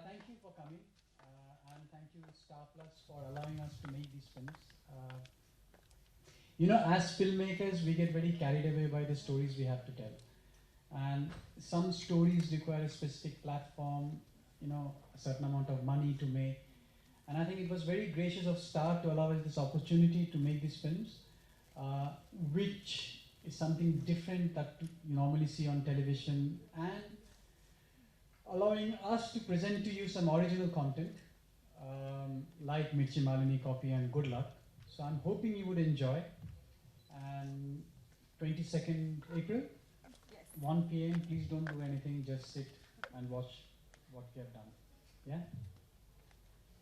Thank you for coming, and thank you Star Plus for allowing us to make these films. As filmmakers, we get very carried away by the stories we have to tell, and some stories require a specific platform, a certain amount of money to make. And I think it was very gracious of Star to allow us this opportunity to make these films, which is something different that you normally see on television, and allowing us to present to you some original content, like Mirchi Malini Copy and Good Luck. So I'm hoping you would enjoy. And 22nd April, 1 p.m. Please don't do anything. Just sit and watch what we have done. Yeah.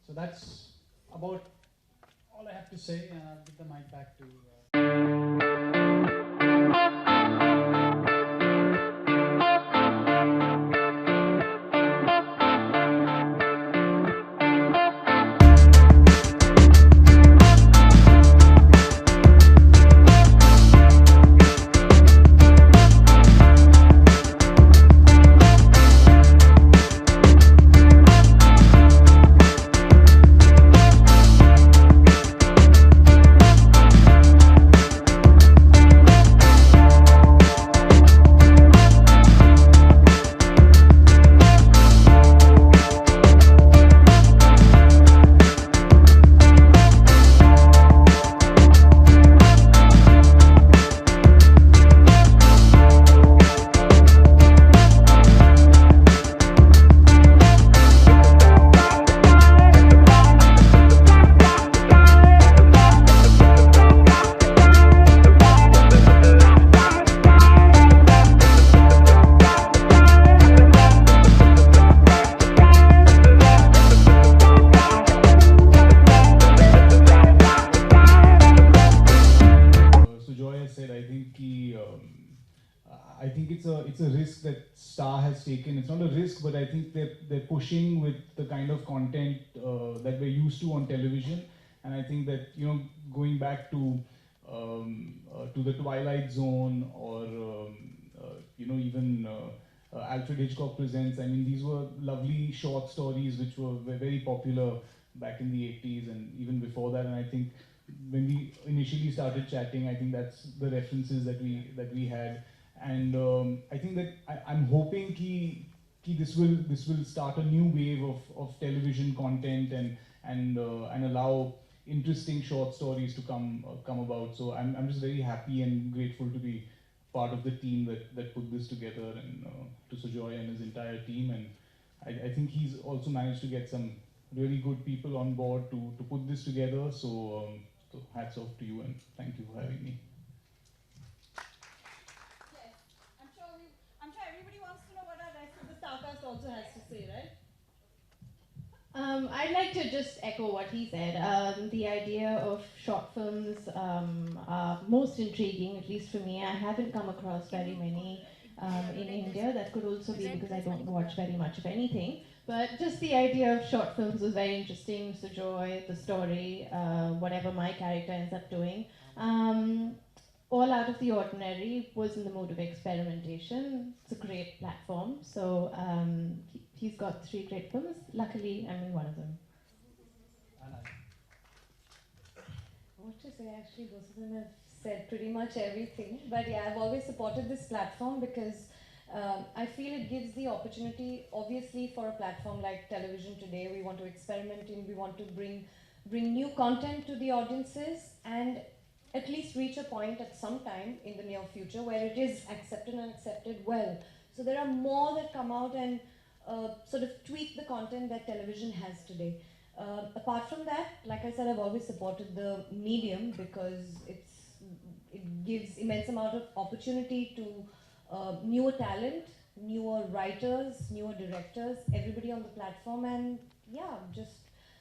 So that's about all I have to say. And I'll give the mic back to. I think it's a risk that Star has taken. It's not a risk, but I think they're pushing with the kind of content that we're used to on television. And I think that going back to the Twilight Zone or even Alfred Hitchcock Presents. I mean, these were lovely short stories which were very popular back in the 80s and even before that. And I think when we initially started chatting, I think that's the references that we had. And I think that I'm hoping this will start a new wave of television content and allow interesting short stories to come about. So I'm just very happy and grateful to be part of the team that put this together, and to Sujoy and his entire team. And I think he's also managed to get some really good people on board to put this together. So hats off to you, and thank you for having me. Yes, I'm sure everybody wants to know what our rest of the Starcast also has to say, right? I'd like to just echo what he said. The idea of short films are most intriguing, at least for me. I haven't come across very many in India. That could also be because I don't watch very much of anything. But just the idea of short films was very interesting. Sujoy, the story, whatever my character ends up doing. All Out of the Ordinary was in the mode of experimentation. It's a great platform. So he's got 3 great films. Luckily, I'm in one of them. What to say, actually, both of them have said pretty much everything. But yeah, I've always supported this platform because I feel it gives the opportunity, obviously, for a platform like television today. We want to experiment in, we want to bring new content to the audiences, and at least reach a point at some time in the near future where it is accepted and accepted well. So there are more that come out and sort of tweak the content that television has today. Apart from that, like I said, I've always supported the medium because it gives immense amount of opportunity to newer talent, newer writers, newer directors, everybody on the platform, and yeah, just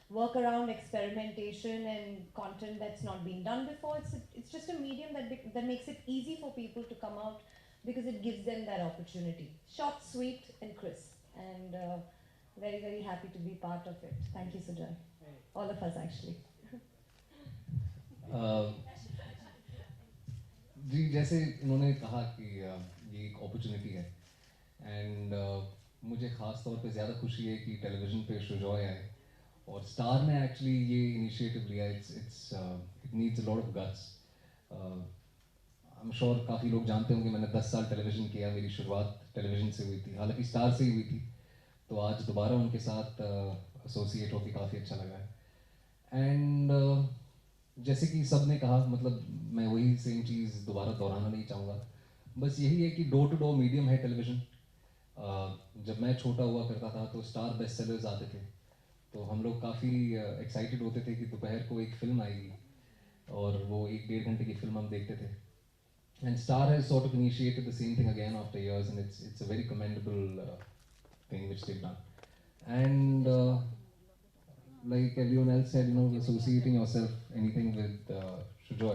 work around experimentation and content that's not been done before. It's just a medium that makes it easy for people to come out because it gives them that opportunity. Short, sweet, and crisp, and very, very happy to be part of it. Thank you, Sujoy. All of us, actually. जी, जैसे उन्होंने कहा कि ये एक opportunity है, and मुझे ख़ास तौर पे ज़्यादा खुशी है कि टेलीविज़न पे शुजॉय आए और स्टार ने एक्चुअली ये इनिशिएटिव लिया. It needs a lot of guts. I am sure काफ़ी लोग जानते होंगे मैंने 10 साल टेलीविज़न किया. मेरी शुरुआत टेलीविज़न से हुई थी, हालांकि स्टार से ही हुई थी. तो आज दोबारा उनके साथ एसोसिएट होकर काफ़ी अच्छा लगा है. एंड जैसे कि सब ने कहा, मतलब मैं वही सेम चीज़ दोबारा दोहराना नहीं चाहूँगा. बस यही है कि डोर टू डोर मीडियम है टेलीविज़न. जब मैं छोटा हुआ करता था तो स्टार बेस्ट सेलर्स आते थे, तो हम लोग काफ़ी एक्साइटेड होते थे कि दोपहर को एक फ़िल्म आएगी और वो 1-1.5 घंटे की फिल्म हम देखते थे. And star has sort of initiated the same thing again after years and it's a very commendable thing which they done. And like everyone else said, associating yourself anything with Shujoy,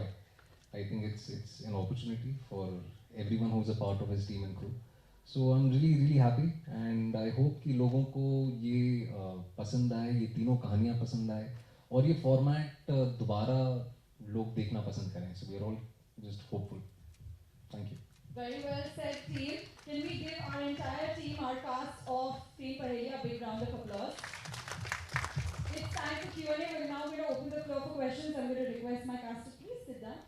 I think it's an opportunity for everyone who's a part of his team and crew. So I'm really really happy and I hope कि लोगों को ये पसंद आए, ये तीनों कहानियाँ पसंद आए और ये फॉर्मेट दोबारा लोग देखना पसंद करें. So we are all just hopeful. Thank you. Very well said, team. Can we give our entire team, our cast of Team Pahelia, a big round of applause? It's time for Q&A. We're now going to open the floor for questions. I'm going to request my cast to please sit down.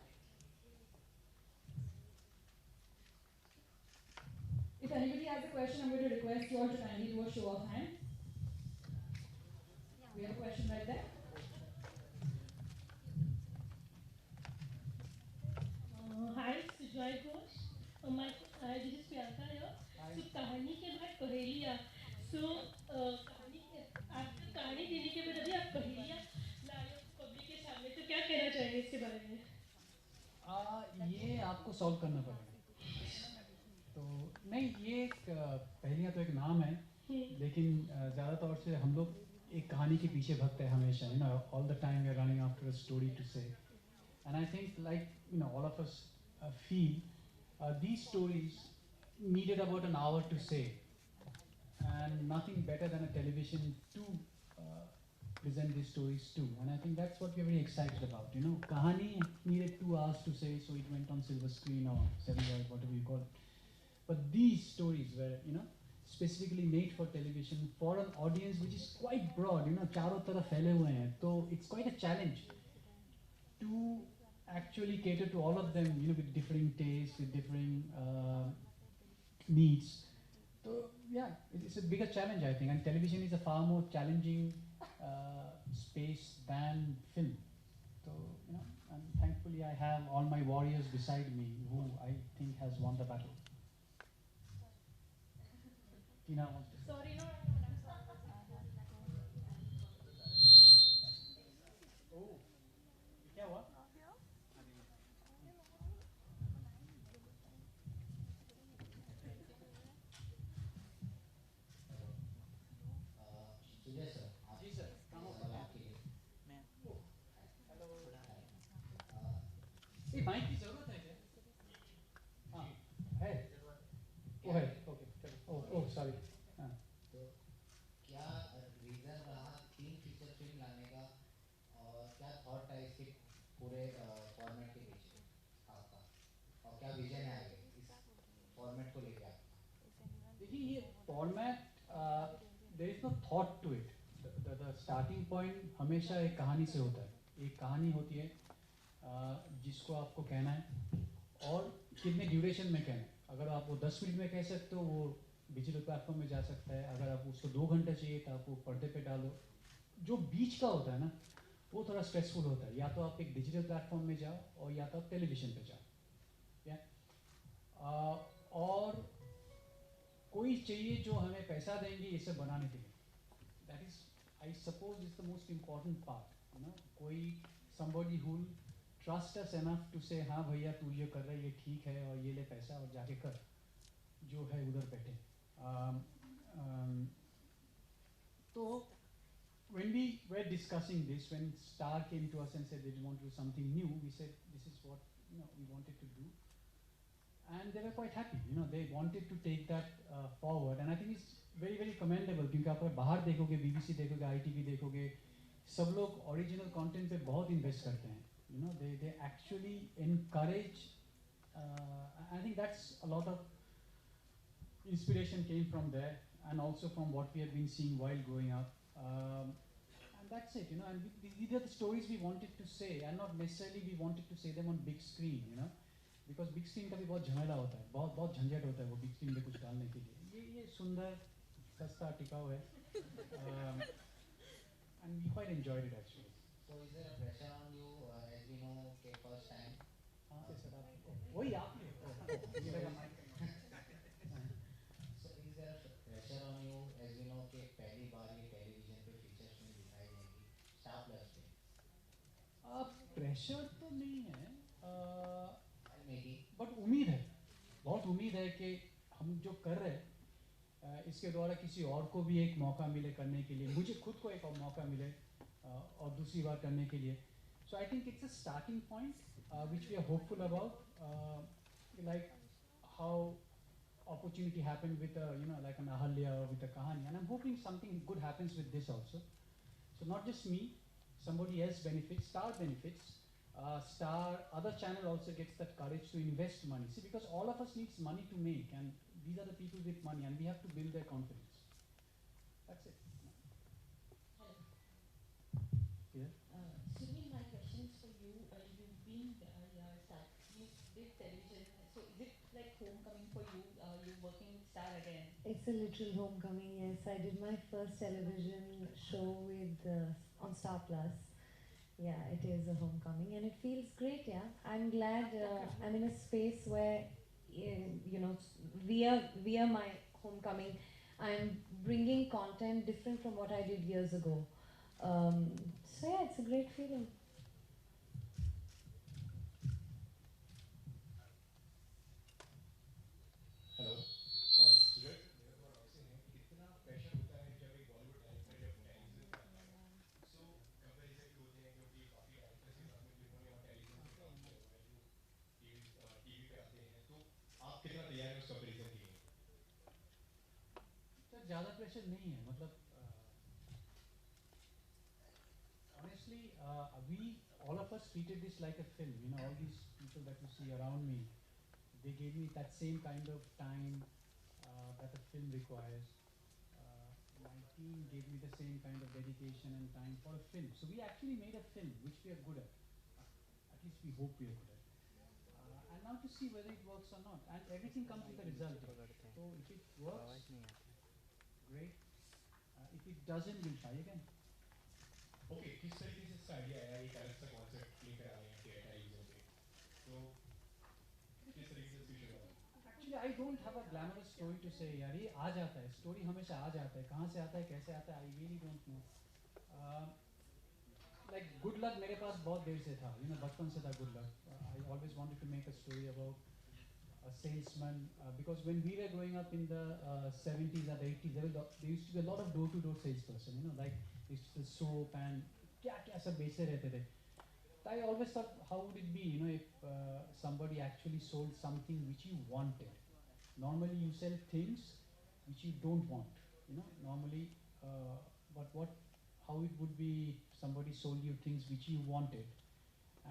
If anybody has a question, I'm going to request you all to kindly do a show of hands. We have a question right there. Hi, Sujoy Ghosh. This is Priyanka here. So, कहानी के बाद पहेलियाँ. So, आपको कहानी देने के बाद अभी आप पहेलियाँ लाए हो पब्लिक के सामने, तो क्या कहना चाहेंगे इसके बारे में? ये आपको सॉल्व करना पड़ेगा. तो नहीं, ये एक पहेलियाँ तो एक नाम है, लेकिन ज़्यादा तौर से हम लोग एक कहानी के पीछे भगते हैं हमेशा. All the time we are running after a story to say. And I think like all of us feel these stories needed about an hour to say, and nothing better than a television to present these stories too. And I think that's what we're very excited about. Kahani needed 2 hours to say, so it went on silver screen or 7 hours, whatever you call it. But these stories were, specifically made for television for an audience which is quite broad. चारों तरफ फैले हुए हैं, तो it's quite a challenge to actually cater to all of them, with differing tastes, with differing needs. So yeah, it's a bigger challenge, I think, and television is a far more challenging space than film. So and thankfully I have all my warriors beside me who I think has won the battle. Tina wants to say. Sorry, no. Oh, क्या हुआ? जी sir, ये mic की जरूरत है क्या? हाँ है, वो है. ओके चलो. Oh sorry. हाँ. तो क्या रीज़न रहा 3 फीचर फिल्म लाने का और क्या थॉट है इसके पूरे फॉर्मेट के पीछे आपका, और क्या विजन है आगे इस फॉर्मेट को लेकर आपका? देखिए, ये format there is no thought to it. The starting point हमेशा एक कहानी से होता है. एक कहानी होती है जिसको आपको कहना है और कितने ड्यूरेशन में कहना है. अगर आप वो 10 मिनट में कह सकते हो, वो डिजिटल प्लेटफॉर्म में जा सकता है. अगर आप उसको 2 घंटे चाहिए तो आप वो पर्दे पे डालो. जो बीच का होता है ना, वो थोड़ा स्ट्रेसफुल होता है. या तो आप एक डिजिटल प्लेटफॉर्म में जाओ और या तो आप टेलीविज़न पे जाओ. और कोई चाहिए जो हमें पैसा देंगे ये सब बनाने के लिए. That is, I suppose, is the most important part. कोई somebody who trust us enough to say हाँ भैया तू ये कर रहा है, ये ठीक है, और ये ले पैसा और जाके कर, जो है उधर बैठे. तो when we were discussing this, when Star came to us and said they want to do something new, we said this is what we wanted to do, and they were quite happy. They wanted to take that forward, and I think it's very very commendable. क्योंकि आप बाहर देखोगे, BBC देखोगे, ITV देखोगे, सब लोग original content पे बहुत इन्वेस्ट करते हैं. They actually encourage. I think that's a lot of inspiration came from there, and also from what we have been seeing while growing up. And that's it, you know. And these are the stories we wanted to say, and not necessarily we wanted to say them on big screen, you know, because big screen का भी बहुत झमेला होता है, बहुत झंझट होता है वो big screen पे कुछ डालने के लिए. ये सुंदर, सस्ता, टिकाऊ है, and we quite enjoyed it actually. So is there a pressure on you as we know के first time? हाँ से सर आप, वही आप ही हो. ये लगा mic. So is there a pressure on you as we know कि पहली बार ये टेलीविजन पे फीचर फिल्म दिखाई जाएगी स्टार प्लस पे? प्रेशर तो नहीं है, Maybe. बट उम्मीद है, बहुत उम्मीद है कि हम जो कर रहे हैं इसके द्वारा किसी और को भी एक मौका मिले करने के लिए, मुझे खुद को एक और मौका मिले और दूसरी बार करने के लिए. So I think it's a starting point which we are hopeful about, like how opportunity happened with like an Ahalya or with a Kahani, and I'm hoping something good happens with this also. So not just me, somebody else benefits, Star benefits, Star, other channel also gets that courage to invest money. See, because all of us needs money to make, and these are the people with money, and we have to build their confidence. That's it. Yeah. Sunil, my question is for you. You've been you did television, so is it like homecoming for you? You're working with Star again. It's a literal homecoming, yes. I did my first television show with on Star Plus. Yeah, it is a homecoming and it feels great, yeah. I'm glad I'm in a space where, via my homecoming, I'm bringing content different from what I did years ago. So yeah, it's a great feeling. Hello Sujay, मेरा थोड़ा आपसे है कि कितना pressure होता है जब एक बॉलीवुड डायरेक्टर जब टेलीविजन करता है. सो कंपैरिजन भी होते हैं क्योंकि काफ़ी डायरेक्टर्स के साथ में फिल्मों ने और टेलीविजन पे काम किया हुआ है जो टीवी पे आते हैं. तो आप कितना तैयार हैं उस कंपैरिजन के लिए? सर ज़्यादा प्रेशर नहीं है, मतलब honestly, we all of us treated this like a film. You know, all these people that you see around me, they gave me that same kind of time that a film requires. My team gave me the same kind of dedication and time for a film. So we actually made a film which we are good at. At least we hope we are good at. And now to see whether it works or not. And everything comes with a result. So if it works, great. If it doesn't, we'll try again. Okay, किस तरीके से इसका idea आया एक अलग सा concept लेकर आ रहे हैं टेलीविजन पे, तो किस तरीके से स्विच हुआ? Actually, I don't have a glamorous story to say. यार ये आ जाता है, स्टोरी हमेशा आ जाता है, कहाँ से आता है, कैसे आता है, I really don't know. Like Good Luck मेरे पास बहुत देर से था, बचपन से था Good Luck. I always wanted to make a story about a salesman because when we were growing up in the 70s or the 80s, there used to be a lot of door-to-door salesperson. Like they used to sell soap and क्या सब बेचते रहते थे. I always thought, how would it be, if somebody actually sold something which you wanted. Normally you sell things which you don't want, normally, but how it would be if somebody sold you things which you wanted,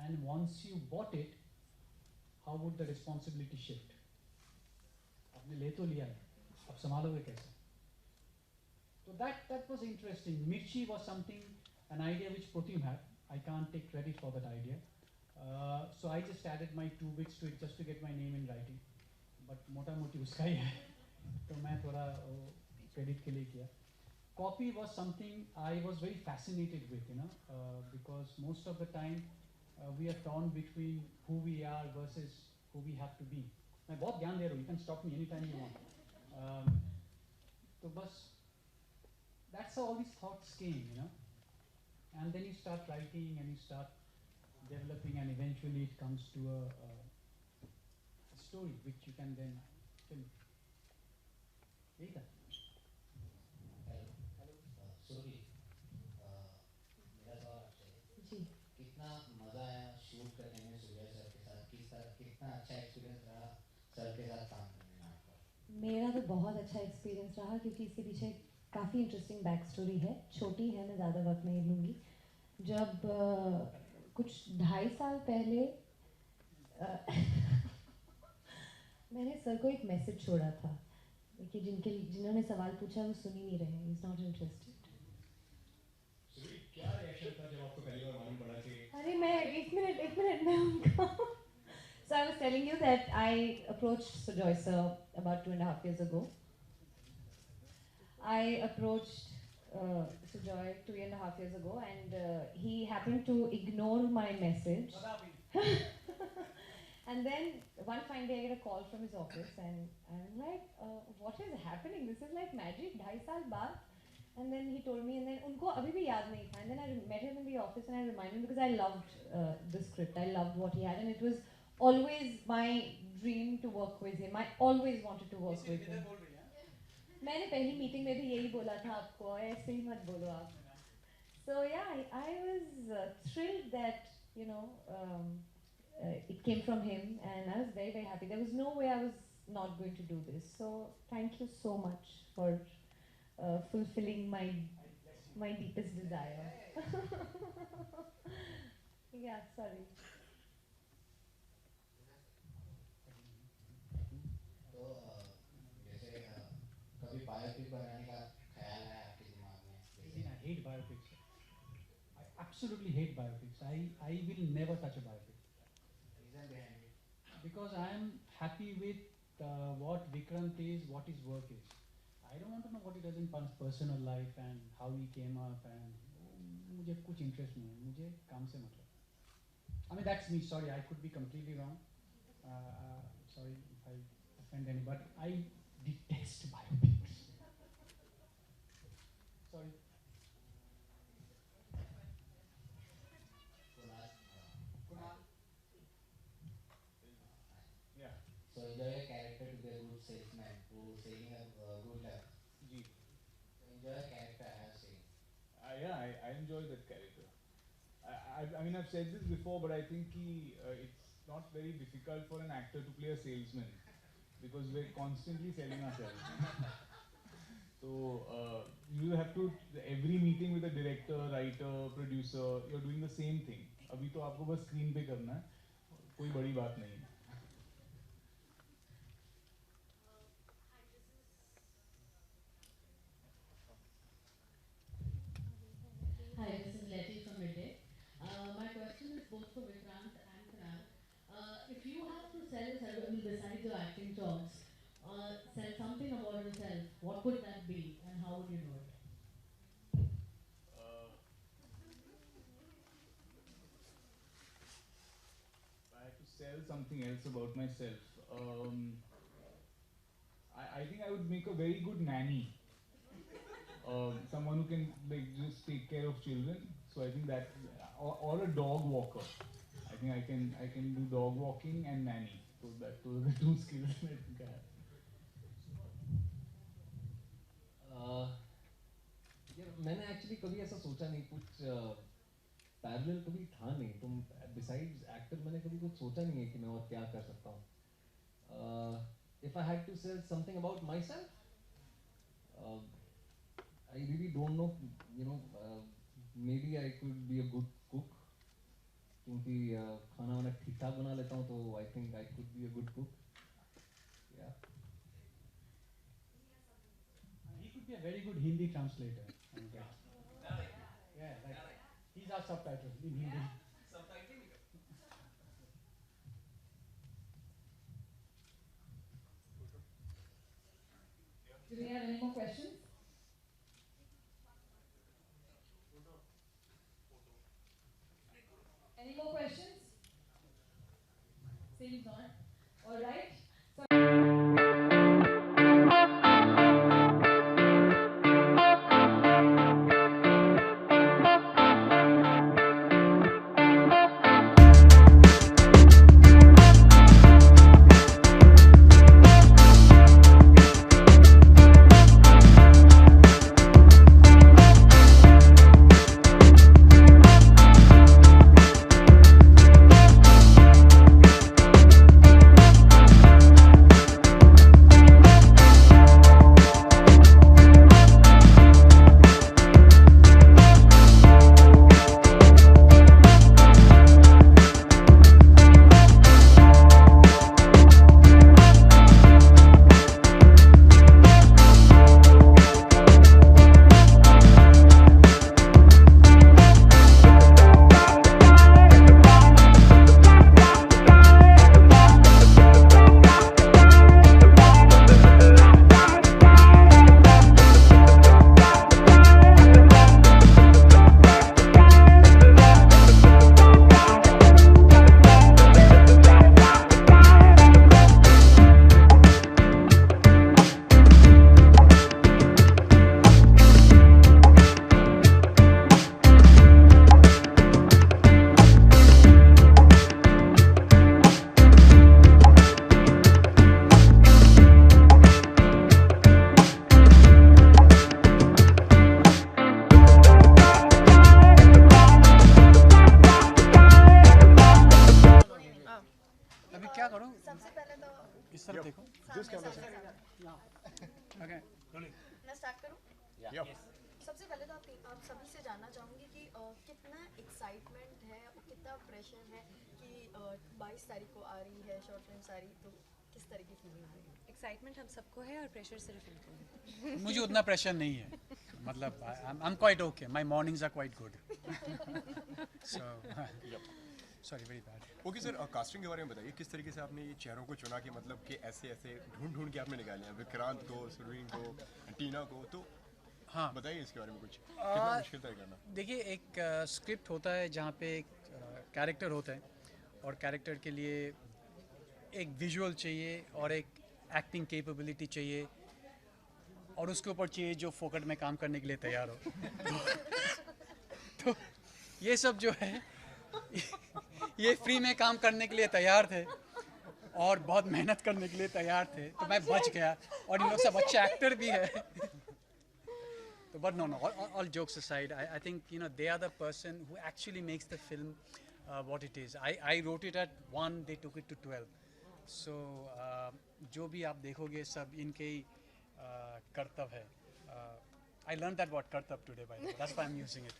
and once you bought it, how would the responsibility shift? आपने ले तो लिया है, अब संभालोगे कैसे? So that was interesting. Mirchi was something, an idea which Pratim had. I can't take credit for that idea. So I just added my 2 bits to it just to get my name in writing. But मोटा मोटी उसका ही है, तो मैं थोड़ा credit के लिए किया. Copy was something I was very fascinated with, because most of the time we are torn between who we are versus who we have to be. मैं बहुत ज्ञान दे रहा हूँ. You can stop me anytime you want. तो बस that's how all these thoughts came, and then you start writing and you start developing, and eventually it comes to a story which you can then film. यही था. सुरभि, मेरा सवाल आपसे है. जी. कितना मजा आया शूट करने में सूर्या सर के साथ? कितना अच्छा एक्सपीरियंस रहा सर के साथ काम करने में आपका? मेरा तो बहुत अच्छा एक्सपीरियंस रहा क्योंकि इसके पीछे काफ़ी इंटरेस्टिंग बैक स्टोरी है. छोटी है, मैं ज़्यादा वक्त नहीं लूँगी. जब कुछ 2.5 साल पहले मैंने सर को एक मैसेज छोड़ा था कि जिन्होंने सवाल पूछा वो सुन ही नहीं रहे, इज नॉट इंटरेस्टेड. सुबीर, क्या रिएक्शन था जब आपको पहली बार मालूम पड़ा कि अरे मैं एक मिनट मैं उनका. So I was telling you that I approached Sujoy sir about 2.5 years ago. I approached Sujoy 2.5 years ago, and he happened to ignore my message. And then one fine day I get a call from his office, and I'm like, what is happening? This is like magic. 2.5 साल बाद. And then he told me, and then उनको अभी भी याद नहीं था. And then I met him in the office, and I reminded him because I loved the script. I loved what he had, and it was always my dream to work with him. I always wanted to work with him. मैंने पहली meeting में भी यही बोला था आपको, ऐसे ही मत बोलो आप. So yeah, I was thrilled that it came from him, and I was very, very happy. There was no way I was not going to do this. So thank you so much for fulfilling my deepest desire. Yeah, sorry. तो जैसे कभी biopic बनाने का ख्याल है आपके दिमाग में? I hate biopics. I absolutely hate biopics. I will never touch a biopic. Reason behind it? Because I am happy with what Vikrant is, what his work is. I don't want to know what he does in personal life and how he came up, and मुझे कुछ interest नहीं है, मुझे काम से मतलब. I mean that's me. Sorry, I could be completely wrong. Sorry if I offend any, but I detest biopics. Sorry. Kunal. Yeah. So enjoy your character to be a good salesman who selling a good luck. Ji. So enjoy your character, I have seen. Yeah, I enjoy that character. I mean, I've said this before, but I think it's not very difficult for an actor to play a salesman because we're constantly selling ourselves. So you have to, every meeting with a director, writer, producer, you're doing the same thing. अभी तो आपको बस screen पे करना है, कोई बड़ी बात नहीं है. Hi, this is Letty from Midday. My question is both for Vikrant and Kunal. If you have to sell yourself, besides your acting jobs, sell something about yourself, what would that be and how would you do it? If I had to sell something else about myself, I think I would make a very good nanny. Someone who can like just take care of children. So I think that, or a dog walker. I think I can do dog walking and nanny. So those are the two skills that I think I have. यार मैंने actually कभी ऐसा सोचा नहीं, कुछ parallel कभी था नहीं. तुम बिसाइड्स एक्टर मैंने कभी कुछ सोचा नहीं है कि मैं और क्या कर सकता हूँ. If I had to say something about myself, I really don't know. Maybe I could be a good cook. क्योंकि खाना वाना ठीक ठाक बना लेता हूँ, तो I think I could be a good cook. Yeah. He could be a very good Hindi translator. Yeah, like he's our subtitle in Hindi. Do we have any more questions? Any more questions? Seems not. All right. Yeah. सबसे पहले तो आप सभी से जानना चाहूँगी कि कितना एक्साइटमेंट है और कितना प्रेशर है कि 22 तारीख को आ रही है शॉर्ट फिल्म सारी, तो किस तरह की फीलिंग आ रही है? एक्साइटमेंट हम सबको है और प्रेशर सिर्फ इनको है। मुझे उतना प्रेशर नहीं है, मतलब I am quite okay, my mornings are quite good, so sorry very bad. Okay sir, casting के बारे में बताइए, किस तरीके से आपने ये चेहरों को चुना कि मतलब कि ऐसे ऐसे ढूंढ ढूंढ के आपने निकाले हैं, विक्रांत को, सुरवीन को, टीना को, तो हाँ बताइए इसके बारे में कुछ, कितना मुश्किल था ये करना? देखिए, एक स्क्रिप्ट होता है जहाँ पे एक कैरेक्टर होता है और कैरेक्टर के लिए एक विजुअल चाहिए और एक एक्टिंग कैपेबिलिटी चाहिए और उसके ऊपर चाहिए जो फोकट में काम करने के लिए तैयार हो। तो ये सब जो है ये फ्री में काम करने के लिए तैयार थे और बहुत मेहनत करने के लिए तैयार थे, तो मैं बच गया और इन लोग सब अच्छे एक्टर भी है। तो but no, all jokes aside, I think they are the person who actually makes the film what it is. I wrote it at 1, they took it to 12. So जो भी आप देखोगे सब इनके ही कर्तव्य है। I learned that word कर्तव्य today, by the way. That's why I'm using it.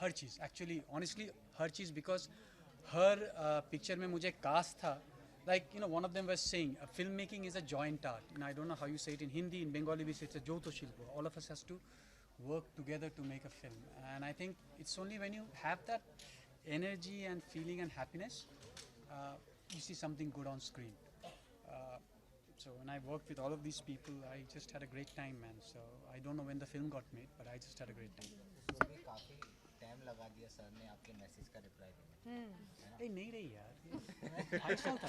Her cheese, actually, honestly, her cheese, because her picture में मुझे कास्ट था. Like, one of them was saying, filmmaking is a joint art. I don't know how you say it in Hindi, in Bengali we say it's a Joto Shilpo. All of us has to work together to make a film. And I think it's only when you have that energy and feeling and happiness, you see something good on screen. So when I worked with all of these people, I just had a great time, man. So I don't know when the film got made, but I just had a great time. काफी time लगा दिया sir ने आपके message का reply देने में। नहीं रही यार, 2.5 साल था।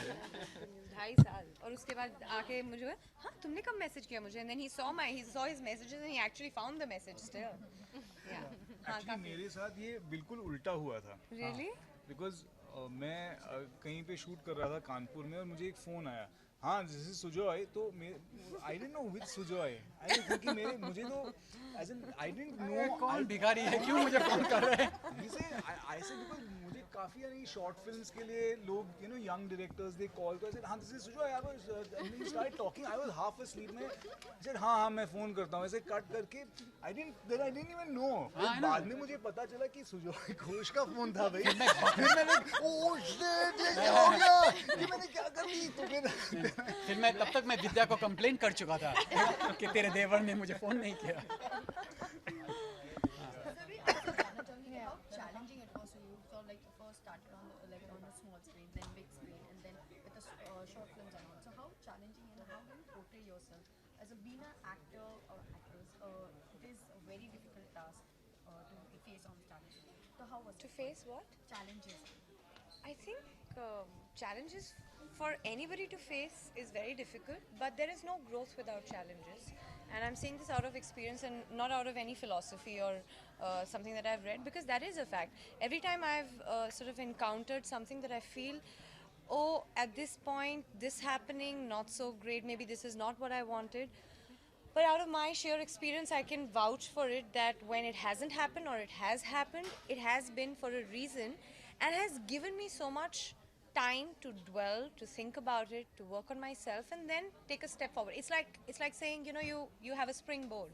2.5 साल, और उसके बाद आके मुझे, हाँ तुमने कब मैसेज किया मुझे? And then he saw his messages and he actually found the message still. Yeah. Actually मेरे साथ ये बिल्कुल उल्टा हुआ था। Really? Because मैं कहीं पे शूट कर रहा था कानपुर में और मुझे एक फ़ोन आया, हाँ दिस इज सुजॉय, तो I didn't know which Sujoy, I क्योंकि मुझे तो as an I didn't know कौन भिखारी है, क्यों मुझे फोन कर रहे हैं। आई से बिकॉज़ मुझे काफ़ी यानी शॉर्ट फिल्म्स के लिए लोग यंग डायरेक्टर्स दे कॉल कर हाँ this is Sujoy, I was start talking, I was half asleep में सेड हाँ मैं फ़ोन करता हूँ, ऐसे कट करके आई डिडंट इवन नो। बाद में मुझे पता चला कि सुजॉय घोष का फ़ोन था भाई। फिर मैंने ओह शिट ये क्या हो गया, ये मैंने क्या कर ली, तो फिर मैं तब तक मैं विद्या को कंप्लेंट कर चुका था कि तेरे देवर ने मुझे फोन नहीं किया। How challenging it was for you? So like first started on a small screen, then big screen, and then with the short films and all. So how challenging and how do you portray yourself as being an actor or actress? It is a very difficult task to face on stage. So how was To face what? challenges? I think challenges for anybody to face is very difficult, but there is no growth without challenges. And I'm saying this out of experience and not out of any philosophy or something that I've read, because that is a fact. Every time I've sort of encountered something that I feel, oh, at this point, this happening, not so great, maybe this is not what I wanted. But out of my sheer experience, I can vouch for it that when it hasn't happened or it has been for a reason and has given me so much time to dwell, to think about it, to work on myself, and then take a step forward. It's like saying, you have a springboard,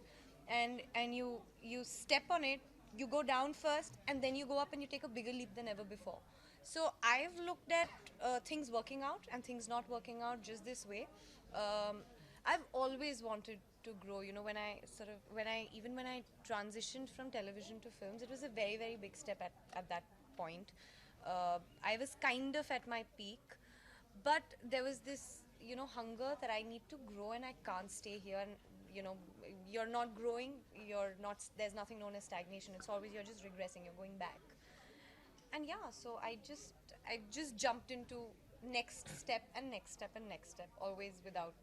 and you step on it, you go down first, and then you go up and you take a bigger leap than ever before. So I've looked at things working out and things not working out just this way. I've always wanted to grow. When I transitioned from television to films, it was a very, very big step at that point. I was kind of at my peak, but there was this, hunger that I need to grow and I can't stay here. And, you're not growing, there's nothing known as stagnation. It's always, you're just regressing, you're going back. And yeah, so I just jumped into next step and next step and next step, always without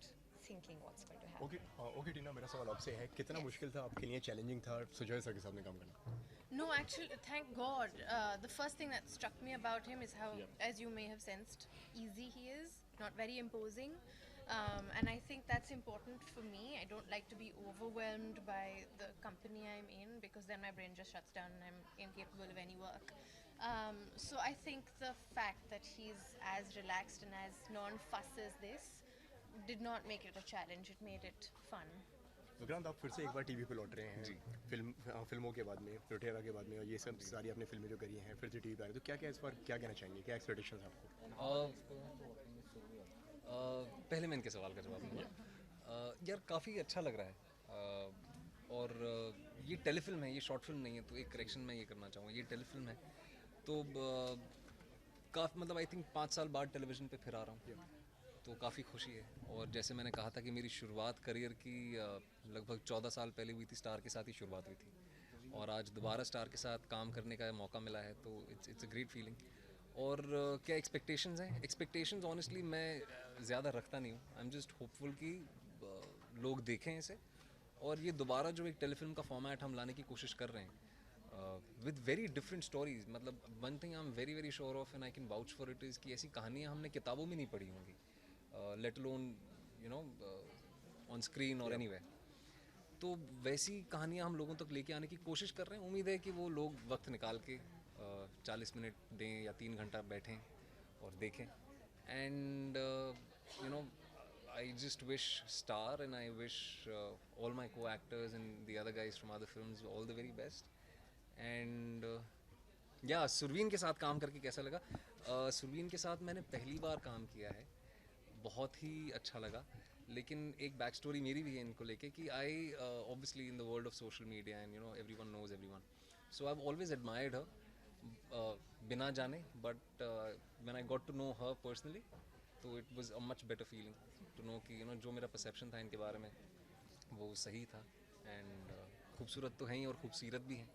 thinking what's going to happen. Okay Tina, मेरा सवाल आपसे है, कितना मुश्किल था आपके लिए, challenging था सुजॉय सर के साथ काम करना? No, actually, thank God. The first thing that struck me about him is how, as you may have sensed, easy he is, not very imposing. And I think that's important for me. I don't like to be overwhelmed by the company I'm in, because then my brain just shuts down and I'm incapable of any work. So I think the fact that he's as relaxed and as non-fuss as this did not make it a challenge. It made it fun. Vikrant, आप फिर से एक बार TV पे लौट रहे हैं जी। फिल्मों के बाद में, लुटेरा के बाद में, और ये सब सारी आपने फिल्में जो करी हैं फिर से टीवी पे आ रही, तो क्या क्या इस बार क्या कहना चाहेंगे, क्या एक्सपेक्टेशंस हैं आपको? पहले मैं इनके सवाल का जवाब दूँगा। यार काफ़ी अच्छा लग रहा है, और ये टेलीफिल्म है, ये शॉर्ट फिल्म नहीं है, तो एक करेक्शन मैं ये करना चाहूँगा, ये टेलीफिल्म है, तो काफ़ी मतलब आई थिंक 5 साल बाद टेलीविज़न पे फिर आ रहा हूँ, तो काफ़ी खुशी है। और जैसे मैंने कहा था कि मेरी शुरुआत करियर की लगभग 14 साल पहले हुई थी, स्टार के साथ ही शुरुआत हुई थी, और आज दोबारा स्टार के साथ काम करने का मौका मिला है, तो इट्स अ ग्रेट फीलिंग। और क्या एक्सपेक्टेशंस हैं? एक्सपेक्टेशंस ऑनेस्टली मैं ज़्यादा रखता नहीं हूँ। आई एम जस्ट होपफुल कि लोग देखें इसे, और ये दोबारा जो एक टेलीफिल्म का फॉर्मेट हम लाने की कोशिश कर रहे हैं विद वेरी डिफरेंट स्टोरीज। मतलब one thing I am very very sure of and I can vouch for it is कि ऐसी कहानियाँ हमने किताबों में नहीं पढ़ी होंगी, let alone you know on screen और एनीवेयर। तो वैसी कहानियाँ हम लोगों तक लेके आने की कोशिश कर रहे हैं। उम्मीद है कि वो लोग वक्त निकाल के 40 मिनट दें या 3 घंटा बैठें और देखें। And you know I just wish Star and I wish all my co-actors and the other guys from other films all the very best. And yeah, Surveen के साथ काम करके कैसा लगा? सुरवीन के साथ मैंने पहली बार काम किया है, बहुत ही अच्छा लगा। लेकिन एक बैक स्टोरी मेरी भी है इनको लेके कि आई obviously in the world of social media and you know everyone knows everyone, so I've always admired her बिना जाने, but when I got to know her personally, तो it was a much better feeling to know कि you know जो मेरा perception था इनके बारे में वो सही था। एंड खूबसूरत तो हैं ही और खूबसूरत भी हैं,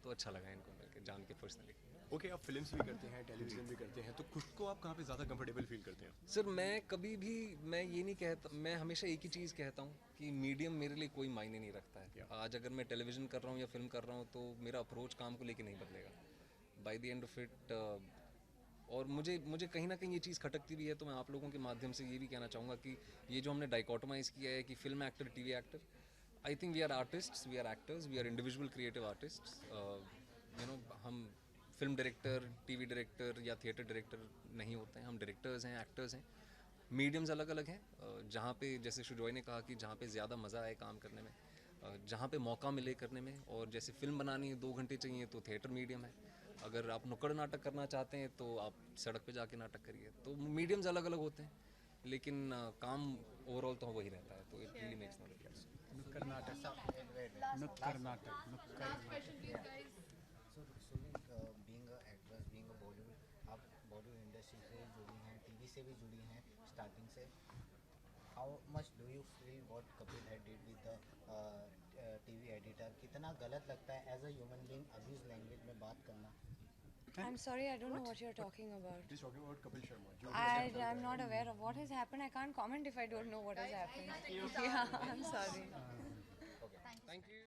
तो अच्छा लगा इनको मिलकर जान के पर्सनली। ओके, आप फिल्म्स भी करते हैं, टेलीविज़न भी करते हैं, तो खुद को आप कहाँ पे ज़्यादा कंफर्टेबल फील करते हैं? सर मैं कभी भी मैं ये नहीं कहता, मैं हमेशा एक ही चीज़ कहता हूँ कि मीडियम मेरे लिए कोई मायने नहीं रखता है। आज अगर मैं टेलीविज़न कर रहा हूँ या फिल्म कर रहा हूँ तो मेरा अप्रोच काम को लेके नहीं बदलेगा by the end of it. और मुझे कहीं ना कहीं ये चीज़ खटकती भी है, तो मैं आप लोगों के माध्यम से ये भी कहना चाहूँगा कि ये जो हमने डाइकोटमाइज़ किया है कि film actor, TV actor, I think we are artists, we are actors, we are individual creative artists. You know हम फिल्म डायरेक्टर, टीवी डायरेक्टर या थिएटर डायरेक्टर नहीं होते हैं, हम डायरेक्टर्स हैं, एक्टर्स हैं। मीडियम्स अलग अलग हैं, जहाँ पे जैसे शुजॉय ने कहा कि जहाँ पे ज़्यादा मज़ा आए काम करने में, जहाँ पे मौका मिले करने में, और जैसे फिल्म बनानी है 2 घंटे चाहिए तो थिएटर मीडियम है। अगर आप नुक्कड़ नाटक करना चाहते हैं तो आप सड़क पे जाके नाटक करिए। तो मीडियम्स अलग अलग होते हैं, लेकिन काम ओवरऑल तो वही रहता है, तो it really makes no difference. नुक्कड़ नाटक, नुक्कड़ नाटक, नुक्कड़। Last question, please, guys. So, being a actress, being a Bollywood, आप बॉलीवुड इंडस्ट्री से जुड़ी हैं, टीवी से भी जुड़ी हैं स्टार्टिंग से। How much do you feel what Kapil had did with the TV editor? कितना गलत लगता है as a human being abuse language में बात करना? I'm sorry, I don't know what you're talking about. He's talking about Kapil Sharma. I'm not aware of what has happened. I can't comment if I don't know what has happened. Yeah, I'm sorry. Thank you.